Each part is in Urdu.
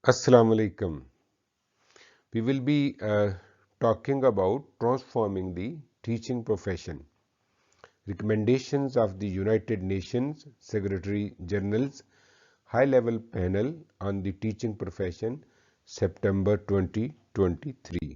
Assalamu alaikum. We will be talking about transforming the teaching profession. Recommendations of the United Nations Secretary General's High-Level Panel on the Teaching Profession, September 2023.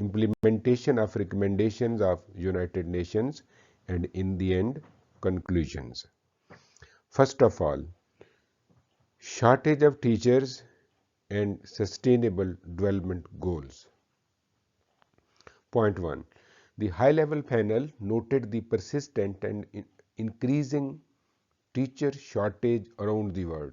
implementation of recommendations of United Nations, and in the end, conclusions. First of all, shortage of teachers and sustainable development goals. Point 1. The high-level panel noted the persistent and increasing teacher shortage around the world.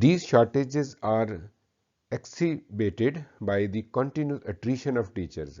These shortages are exacerbated by the continuous attrition of teachers.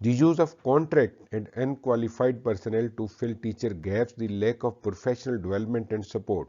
The use of contract and unqualified personnel to fill teacher gaps, the lack of professional development and support.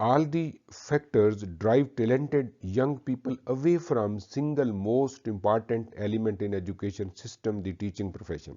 all the factors drive talented young people away from single most important element in education system, the teaching profession.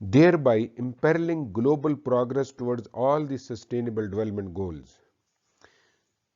thereby imperiling global progress towards all the sustainable development goals.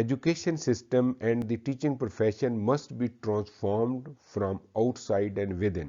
education system and the teaching profession must be transformed from outside and within.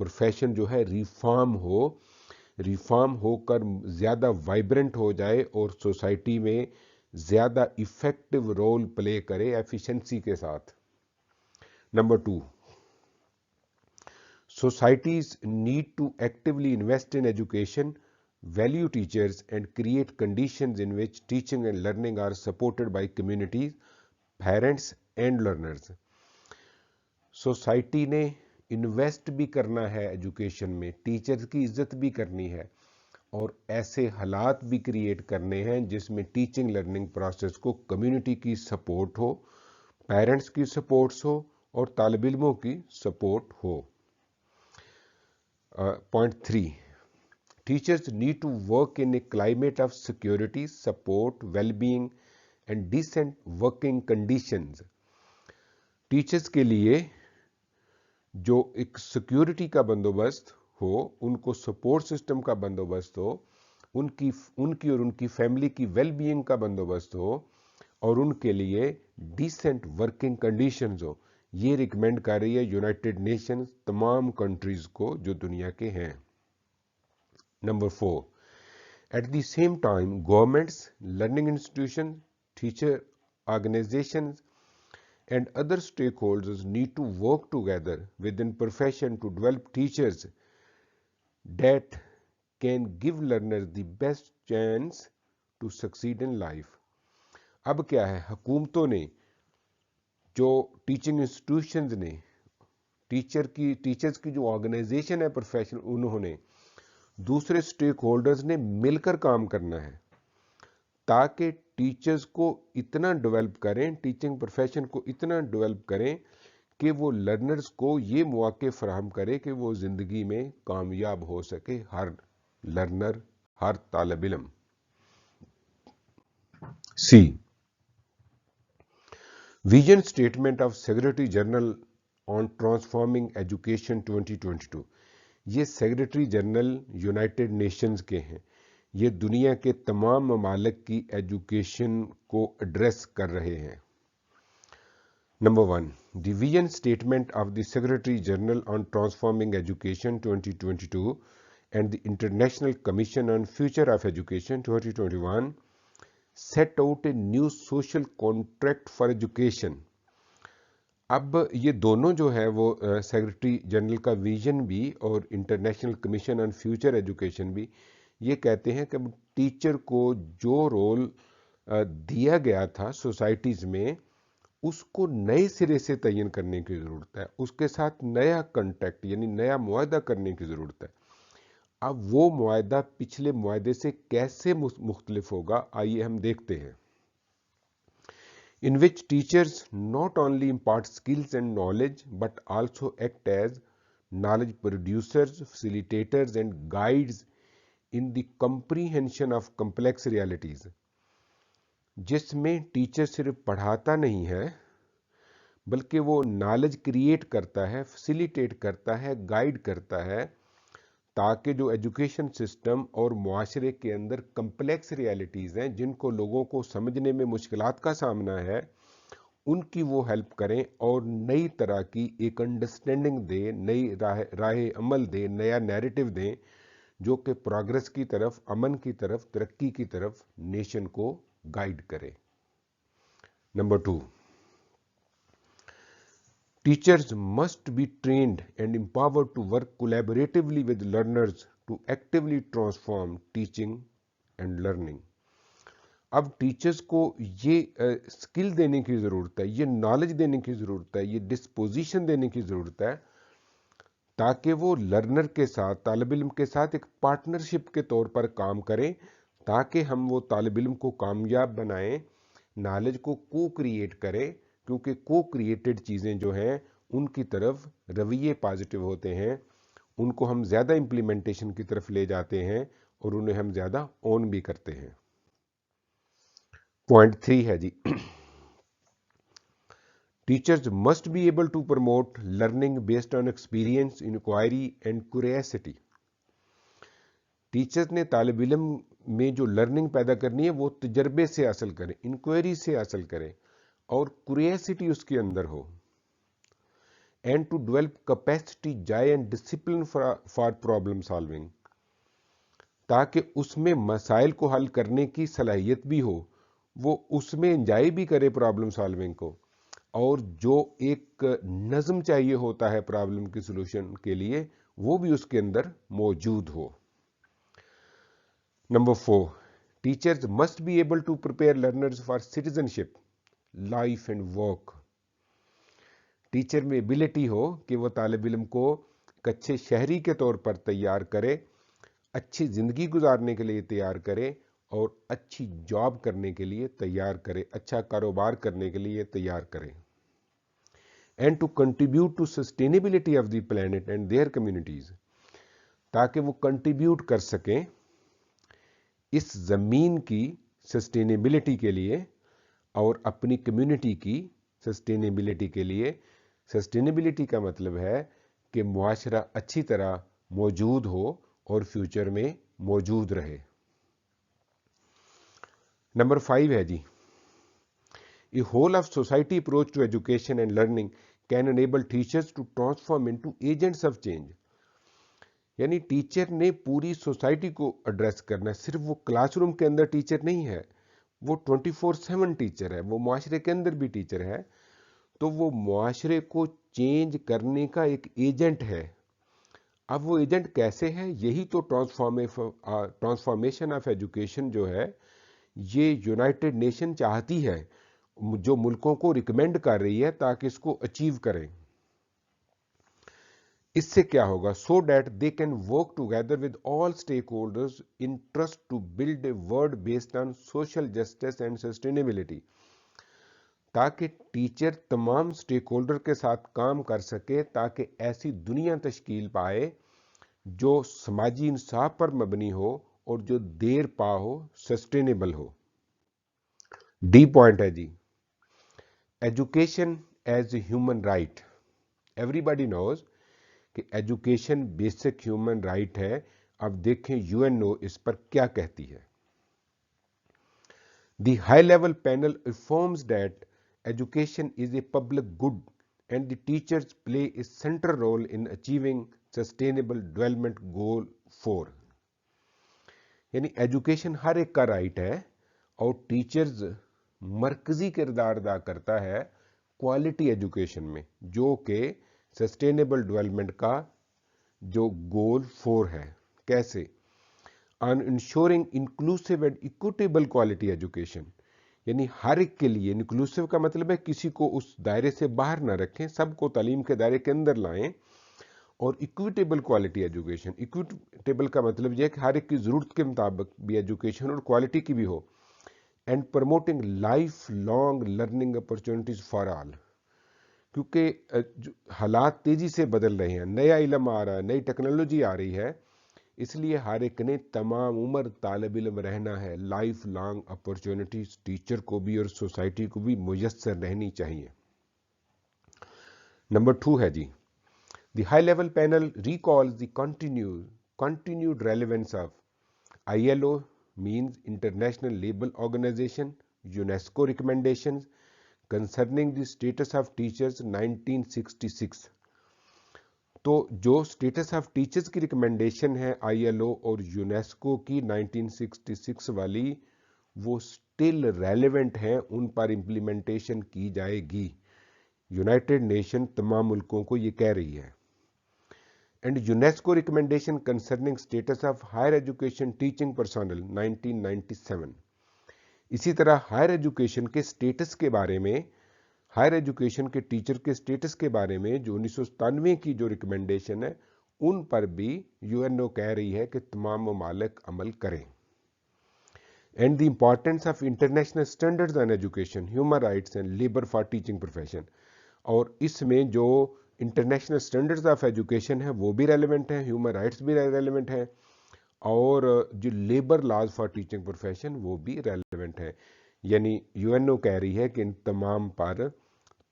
Profession جو ہے ریفارم ہو کر زیادہ وائبرنٹ ہو جائے اور سوسائٹی میں زیادہ ایفیکٹو رول پلے کرے ایفیشنسی کے ساتھ۔ Number 2، societies need to actively invest in education, value teachers, and create conditions in which teaching and learning are supported by communities, parents, and learners۔ Society نے انویسٹ بھی کرنا ہے ایجوکیشن میں، ٹیچرز کی عزت بھی کرنی ہے، اور ایسے حالات بھی کریٹ کرنے ہیں جس میں ٹیچنگ لرننگ پروسیس کو کمیونٹی کی سپورٹ ہو، پیرنٹس کی سپورٹس ہو، اور طالب علموں کی support who. Point 3، teachers need to work in a climate of security, support, well-being and decent working conditions۔ Teachers کے لیے جو ایک سیکیورٹی کا بندوبست ہو، ان کو سپورٹ سسٹم کا بندوبست ہو، ان کی اور ان کی فیملی کی ویل بینگ کا بندوبست ہو، اور ان کے لیے ڈیسنٹ ورکنگ کنڈیشنز ہو، یہ ریکمینڈ کر رہی ہے یونائٹڈ نیشنز تمام کنٹریز کو جو دنیا کے ہیں۔ Number 4، at the same time governments, learning institution, teacher organizations and other stakeholders need to work together within profession to develop teachers that can give learners the best chance to succeed in life۔ اب کیا ہے، حکومتوں نے، جو ٹیچنگ انسٹیٹیوشنز نے، ٹیچرز کی جو آرگنائزیشن ہے پروفیشن، انہوں نے، دوسرے سٹیک ہولڈرز نے مل کر کام کرنا ہے تاکہ ٹیچرز کو اتنا ڈیولپ کریں، ٹیچنگ پروفیشن کو اتنا ڈیولپ کریں کہ وہ لرنرز کو یہ مواقع فراہم کرے کہ وہ زندگی میں کامیاب ہو سکے، ہر لرنر، ہر طالب علم۔ C, vision statement of secretary general on transforming education 2022۔ یہ سیکریٹری جنرل یونائٹڈ نیشنز کے ہیں، یہ دنیا کے تمام ممالک کی ایجوکیشن کو ایڈریس کر رہے ہیں۔ Number 1، the vision statement of the secretary general on transforming education 2022 and the international commission on future of education 2021 set out a new social contract for education. اب یہ دونوں جو ہے وہ سیکریٹری جنرل کا ویژن بھی اور international commission on future education بھی یہ کہتے ہیں کہ ٹیچر کو جو رول دیا گیا تھا سوسائٹیز میں، اس کو نئے سرے سے تعین کرنے کی ضرورت ہے، اس کے ساتھ نیا کنٹیکٹ یعنی نیا معاہدہ کرنے کی ضرورت ہے۔ اب وہ معاہدہ پچھلے معاہدے سے کیسے مختلف ہوگا، آئیے ہم دیکھتے ہیں۔ In which teachers not only impart skills and knowledge but also act as knowledge producers, facilitators and guides in the comprehension of complex realities۔ جس میں ٹیچر صرف پڑھاتا نہیں ہے بلکہ وہ نالج کریٹ کرتا ہے، فیسیلیٹیٹ کرتا ہے، گائیڈ کرتا ہے، تاکہ جو ایجوکیشن سسٹم اور معاشرے کے اندر کمپلیکس ریالٹیز ہیں جن کو لوگوں کو سمجھنے میں مشکلات کا سامنا ہے، ان کی وہ ہیلپ کریں اور نئی طرح کی ایک انڈرسٹینڈنگ دیں، نئی راہ عمل دیں، نیا نیریٹو دیں جو کہ پروگرس کی طرف، امن کی طرف، ترقی کی طرف نیشن کو گائیڈ کرے۔ Number 2، teachers must be trained and empowered to work collaboratively with learners to actively transform teaching and learning۔ اب ٹیچرز کو یہ اسکل دینے کی ضرورت ہے، یہ نالج دینے کی ضرورت ہے، یہ ڈسپوزیشن دینے کی ضرورت ہے تاکہ وہ لرنر کے ساتھ، طالب علم کے ساتھ ایک پارٹنرشپ کے طور پر کام کریں، تاکہ ہم وہ طالب علم کو کامیاب بنائیں، نالج کو کو کریٹ کریں، کیونکہ کو کریٹڈ چیزیں جو ہیں ان کی طرف رویے پازیٹیو ہوتے ہیں، ان کو ہم زیادہ امپلیمنٹیشن کی طرف لے جاتے ہیں اور انہیں ہم زیادہ اون بھی کرتے ہیں۔ پوائنٹ 3 ہے جی، teachers must be able to promote learning based on experience, inquiry and curiosity. Teachers نے طالب علم میں جو لرننگ پیدا کرنی ہے وہ تجربے سے حاصل کریں، انکوائری سے حاصل کریں اور کیوریوسٹی اس کے اندر ہو۔ and to develop capacity, joy and discipline for problem solving, تاکہ اس میں مسائل کو حل کرنے کی صلاحیت بھی ہو، وہ اس میں انجوائے بھی کرے پرابلم سالونگ کو، اور جو ایک نظم چاہیے ہوتا ہے پرابلم کی سولوشن کے لیے وہ بھی اس کے اندر موجود ہو۔ Number 4، teachers must be able to prepare learners for citizenship, life and work. Teacher میں ایبلٹی ہو کہ وہ طالب علم کو ایک اچھے شہری کے طور پر تیار کرے، اچھی زندگی گزارنے کے لیے تیار کرے اور اچھی جاب کرنے کے لیے تیار کرے، اچھا کاروبار کرنے کے لیے تیار کرے، and to contribute to sustainability of the planet and their communities, تاکہ وہ کنٹریبیوٹ کر سکیں اس زمین کی سسٹینیبلٹی کے لیے اور اپنی کمیونٹی کی سسٹینیبلٹی کے لیے۔ سسٹینیبلٹی کا مطلب ہے کہ معاشرہ اچھی طرح موجود ہو اور فیوچر میں موجود رہے۔ نمبر 5 ہے جی، A whole of society approach to education and learning can enable teachers to transform into agents of change۔ یعنی ٹیچر نے پوری سوسائٹی کو ایڈریس کرنا ہے، صرف وہ کلاس روم کے اندر ٹیچر نہیں ہے، وہ 24/7 ٹیچر ہے، وہ معاشرے کے اندر بھی ٹیچر ہے، تو وہ معاشرے کو چینج کرنے کا ایک ایجنٹ ہے۔ اب وہ ایجنٹ کیسے ہے؟ یہی تو ٹرانسفارمیشن آف ایجوکیشن جو ہے یہ یونائٹڈ نیشن چاہتی ہے، جو ملکوں کو ریکمینڈ کر رہی ہے تاکہ اس کو اچیو کریں۔ اس سے کیا ہوگا؟ So that they can work together with all stakeholders in trust to build a world based on social justice and sustainability, تاکہ ٹیچر تمام اسٹیک ہولڈر کے ساتھ کام کر سکے تاکہ ایسی دنیا تشکیل پائے جو سماجی انصاف پر مبنی ہو اور جو دیر پا ہو، سسٹینیبل ہو۔ ڈی پوائنٹ ہے جی، education as a human right. Everybody knows کہ ایجوکیشن بیسک ہیومن رائٹ ہے۔ اب دیکھیں UNO اس پر کیا کہتی ہے۔ The high level panel affirms that education is a public good and the teachers play a central role in achieving sustainable development goal 4۔ یعنی ایجوکیشن ہر ایک کا رائٹ ہے اور ٹیچرز مرکزی کردار ادا کرتا ہے کوالٹی ایجوکیشن میں، جو کہ سسٹینیبل ڈیولپمنٹ کا جو گول 4 ہے۔ کیسے؟ On ensuring inclusive and equitable quality education, یعنی ہر ایک کے لیے، انکلوسیو کا مطلب ہے کسی کو اس دائرے سے باہر نہ رکھیں، سب کو تعلیم کے دائرے کے اندر لائیں، اور اکویٹیبل کوالٹی ایجوکیشن، اکویٹیبل کا مطلب یہ ہے کہ ہر ایک کی ضرورت کے مطابق بھی ایجوکیشن اور کوالٹی کی بھی ہو، and promoting lifelong learning opportunities for all, کیونکہ حالات تیزی سے بدل رہے ہیں، نیا علم آ رہا ہے، نئی ٹیکنالوجی آ رہی ہے، اس لیے ہر ایک نے تمام عمر طالب علم رہنا ہے۔ لائف لانگ اپرچونٹیز ٹیچر کو بھی اور سوسائٹی کو بھی میسر رہنی چاہیے۔ نمبر 2 ہے جی، the high level panel recalls the continued relevance of ILO means International Labour Organization UNESCO recommendations concerning the status of teachers 1966۔ تو جو اسٹیٹس آف ٹیچرز کی ریکمنڈیشن ہے ILO اور یونیسکو کی 1966 والی، وہ اسٹل ریلیونٹ ہیں، ان پر امپلیمنٹیشن کی جائے گی۔ یونائٹڈ نیشن تمام ملکوں کو یہ کہہ رہی ہے۔ And UNESCO recommendation concerning status of higher education teaching personnel 1997۔ اسی طرح ہائر ایجوکیشن کے اسٹیٹس کے بارے میں، ہائر ایجوکیشن کے ٹیچر کے اسٹیٹس کے بارے میں جو 1997 کی جو ریکمنڈیشن ہے، ان پر بھی UNO کہہ رہی ہے کہ تمام ممالک عمل کریں۔ And the importance of international standards on education, human rights and labour for teaching profession, اور اس میں جو انٹرنیشنل اسٹینڈرڈز آف ایجوکیشن ہے وہ بھی ریلیونٹ ہیں، ہیومن رائٹس بھی ریلیونٹ ہیں، اور جو labour laws for teaching profession وہ بھی ریلیونٹ ہیں۔ یعنی UNO کہہ رہی ہے کہ ان تمام پر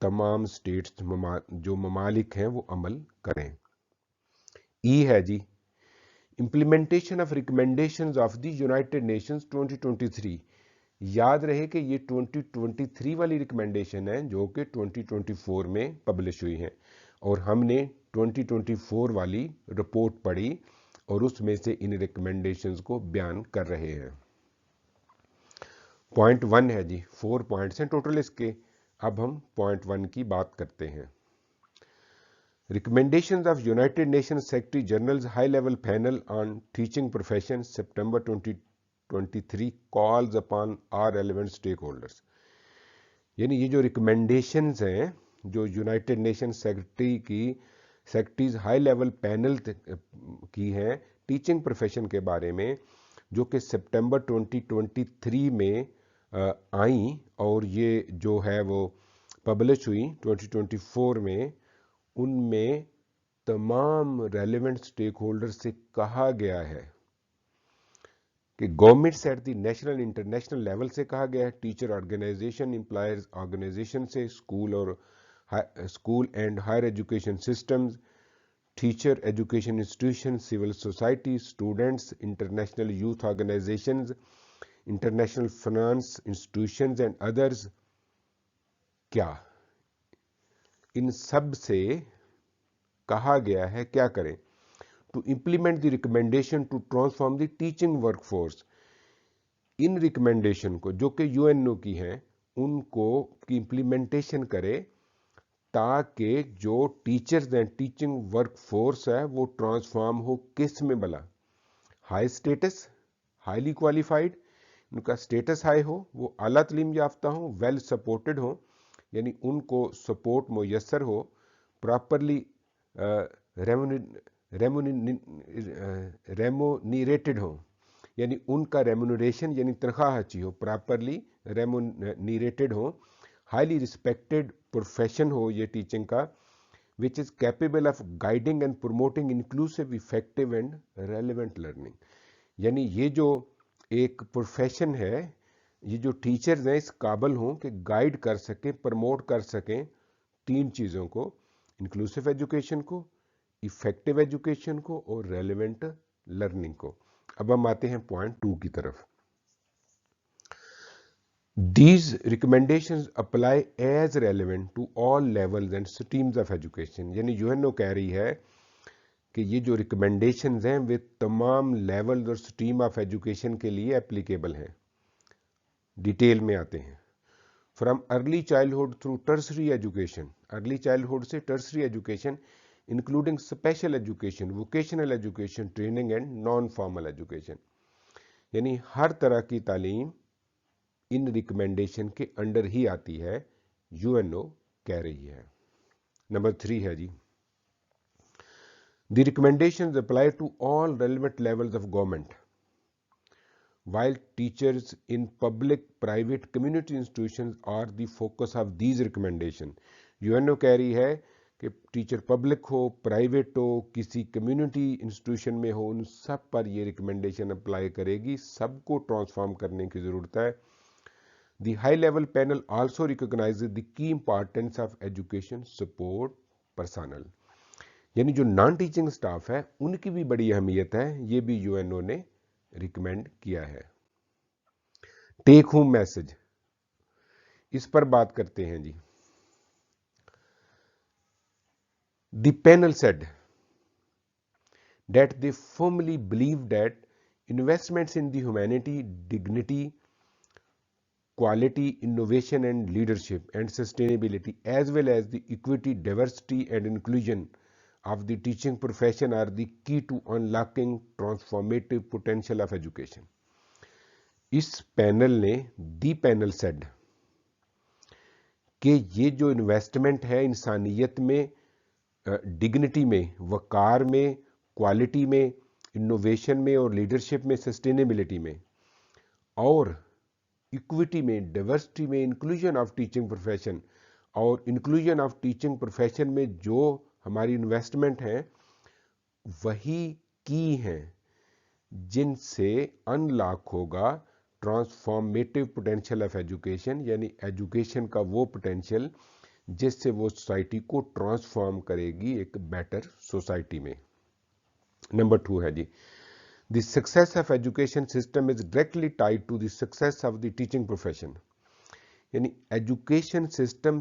تمام اسٹیٹس جو ممالک ہیں وہ عمل کریں۔ ای ہے جی، implementation of recommendations of the United Nations 2023۔ یاد رہے کہ یہ 2023 والی ریکمنڈیشن ہے جو کہ 2024 میں پبلش ہوئی ہیں۔ اور ہم نے 2024 والی رپورٹ پڑھی اور اس میں سے ان ریکمنڈیشنز کو بیان کر رہے ہیں۔ پوائنٹ 1 ہے جی، 4 پوائنٹس ہیں ٹوٹل اس کے، اب ہم پوائنٹ 1 کی بات کرتے ہیں۔ Recommendations of United Nations Secretary General's High-Level Panel on Teaching Profession September 2023 calls upon all relevant stakeholders۔ یعنی یہ جو ریکمنڈیشنز ہیں جو United nation secretaries high level panel کی ہیں ٹیچنگ پروفیشن کے بارے میں، جو کہ سپٹمبر 2023 میں آئیں اور یہ جو ہے وہ پبلش ہوئی 2024 میں، ان میں تمام ریلیونٹ سٹیک ہولڈر سے کہا گیا ہے کہ governments at the national international level سے کہا گیا ہے، ٹیچر آرگنائزیشن، امپلائرز آرگنائزیشن سے، school and higher education systems, teacher education institution, civil society, students, international youth organizations, international finance institutions and others. کیا ان سب سے کہا گیا ہے کیا کریں؟ To implement the recommendation to transform the teaching work force. ان ریکمینڈیشن کو جو کہ یو این او کی ہیں ان کو کی امپلیمنٹیشن کرے تاکہ جو ٹیچرز ہیں ٹیچنگ ورک فورس ہے وہ ٹرانسفارم ہو کس میں بلا؟ ہائی اسٹیٹس، ہائیلی کوالیفائڈ، ان کا اسٹیٹس ہائی ہو، وہ اعلیٰ تعلیم یافتہ ہوں، ویل سپورٹڈ ہوں، یعنی ان کو سپورٹ میسر ہو، پراپرلی ریمونیریٹڈ ہوں، یعنی ان کا ریمونریشن یعنی تنخواہ اچھی ہو، پراپرلی ریمونیریٹڈ ہوں، ہائیلی رسپیکٹڈ پروفیشن ہو یہ ٹیچنگ کا، which is capable of guiding and promoting inclusive, effective and relevant learning۔ یعنی یہ جو ایک پروفیشن ہے، یہ جو ٹیچرز ہیں اس قابل ہوں کہ گائیڈ کر سکیں، پروموٹ کر سکیں تین چیزوں کو، انکلوسیو ایجوکیشن کو، افیکٹو ایجوکیشن کو اور ریلیونٹ لرننگ کو۔ اب ہم آتے ہیں پوائنٹ 2 کی طرف۔ These recommendations apply as relevant to all levels and streams of education۔ یعنی یو این او کہہ رہی ہے کہ یہ جو ریکمنڈیشنز ہیں وہ تمام لیول اور سٹریم آف ایجوکیشن کے لیے اپلیکیبل ہیں۔ ڈیٹیل میں آتے ہیں۔ From early childhood through tertiary education, early childhood سے tertiary education including special education, vocational education, training and non formal education, یعنی ہر طرح کی تعلیم ان ریکمینڈیشن کے انڈر ہی آتی ہے، یو این او کہہ رہی ہے۔ نمبر 3 ہے جی، the recommendations apply to all relevant levels of government while teachers in public, private, community institutions are the focus of these recommendations۔ U N O کہہ رہی ہے کہ ٹیچر پبلک ہو، پرائیویٹ ہو، کسی کمیونٹی انسٹیٹیوشن میں ہو، ان سب پر یہ ریکمنڈیشن اپلائی کرے گی، سب کو ٹرانسفارم کرنے کی ضرورت ہے۔ The high level panel also ریکگنائزز دی کی importance of education support personal, یعنی جو نان ٹیچنگ سٹاف ہے ان کی بھی بڑی اہمیت ہے، یہ بھی یو این او نے ریکمینڈ کیا ہے۔ ٹیک ہوم میسج اس پر بات کرتے ہیں جی۔ The panel said that they firmly believe that investments in the humanity, dignity, quality, innovation and leadership and sustainability as well as the equity, diversity and inclusion of the teaching profession are the key to unlocking transformative potential of education۔ اس پینل نے دی پینل سیڈ کہ یہ جو انویسٹمنٹ ہے انسانیت میں، ڈگنیٹی میں، وقار میں، کوالٹی میں، انوویشن میں اور لیڈرشپ میں، سسٹینیبلٹی میں اور ایکویٹی میں، ڈائیورسٹی میں، انکلوژن آف ٹیچنگ پروفیشن اور انکلوژن آف ٹیچنگ پروفیشن میں جو ہماری انویسٹمنٹ ہیں وہی کی ہیں جن سے ان لاک ہوگا ٹرانسفارمیٹیو پوٹینشیل آف ایجوکیشن، یعنی ایجوکیشن کا وہ پوٹینشیل جس سے وہ سوسائٹی کو ٹرانسفارم کرے گی ایک بیٹر سوسائٹی میں۔ نمبر 2 ہے جی، the success of education system is directly tied to the success of the teaching profession. یعنی education system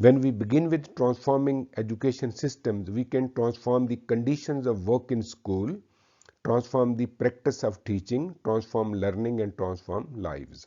when we begin with transforming education systems, we can transform the conditions of work in school, transform the practice of teaching, transform learning and transform lives।